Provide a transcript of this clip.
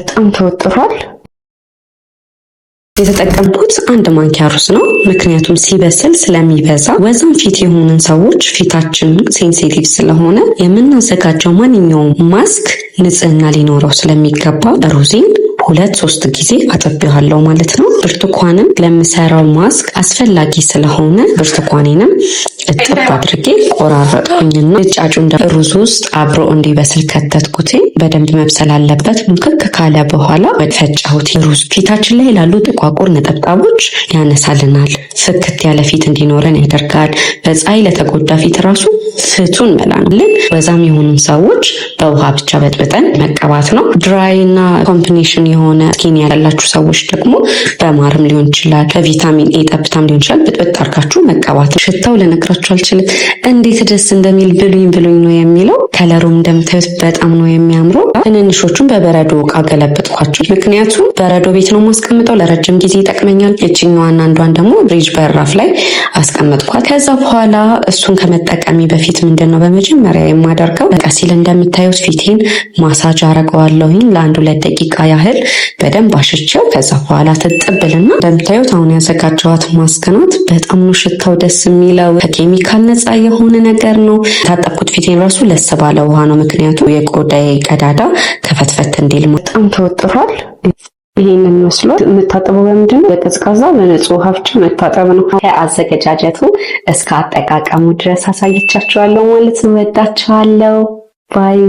በጣም ተወጥሯል። የተጠቀምኩት 1 ማንኪያ ሩዝ ነው። ምክንያቱም ሲበስል ስለሚበዛ ወዛም ፊት የሆንን ሰዎች ፊታችን ሴንሲቲቭ ስለሆነ የምናዘጋጀው ማንኛውም ማስክ ንጽህና ሊኖረው ስለሚገባ ሩዜን 2-3 ጊዜ አጥቤዋለሁ ማለት ነው። ብርቱካንም ለምሰራው ማስክ አስፈላጊ ስለሆነ ብርቱካኔንም እጥብ አድርጌ ቆራረጥኩኝና እጫጩን ሩዝ ውስጥ አብሮ እንዲበስል ከተትኩት። በደንብ መብሰል አለበት። ሙክክ ካለ በኋላ ፈጨሁት። ሩዝ ፊታችን ላይ ላሉ ጥቋቁር ነጠብጣቦች ያነሳልናል። ፍክት ያለ ፊት እንዲኖረን ያደርጋል። በፀሐይ ለተጎዳ ፊት ራሱ ፍቱን መላልን። ወዛም የሆኑ ሰዎች በውሃ ብቻ በጥብጠን መቀባት ነው። ድራይ እና ኮምቢኔሽን የሆነ ስኪን ያላችሁ ሰዎች ደግሞ በማርም ሊሆን ይችላል፣ በቪታሚን ኤ ጠብታም ሊሆን ይችላል። ብጥብጥ አድርጋችሁ መቀባት ነው። ሽታው ልነግራችሁ አልችልም፣ እንዴት ደስ እንደሚል ብሉኝ ነው የሚለው። ከለሩም እንደምታዩት በጣም ነው የሚያምረው። ትንንሾቹን በበረዶ እቃ ገለበጥኳቸው፣ ምክንያቱም በረዶ ቤት ነው ማስቀምጠው፣ ለረጅም ጊዜ ይጠቅመኛል። የችኛዋን አንዷን ደግሞ ብሪጅ በራፍ ላይ አስቀምጥኳት። ከዛ በኋላ እሱን ከመጠቀሚ በፊት ምንድነው በመጀመሪያ የማደርገው ቀሲል እንደምታዩት ፊቴን ማሳጅ አረገዋለሁኝ ለ1-2 ደቂቃ ያህል በደንብ አሽቼው። ከዛ በኋላ ትጥብልና እንደምታዩት አሁን ያዘጋጀኋት ማስክ ናት። በጣም ነው ሽታው ደስ የሚለው። ከኬሚካል ነፃ የሆነ ነገር ነው። ታጠብኩት ፊቴን ራሱ ለስ ባለ ውሃ ነው፣ ምክንያቱም የቆዳዬ ቀዳዳ ከፈትፈት እንዲል። በጣም ተወጥሯል። ይሄንን መስሏል። የምታጠበው በምንድን ነው? በቀዝቃዛ በንጹህ ውሃ ብቻ መታጠብ ነው። ከአዘገጃጀቱ እስከ አጠቃቀሙ ድረስ አሳይቻችኋለሁ ማለት ነው። ወዳችኋለሁ። ባይ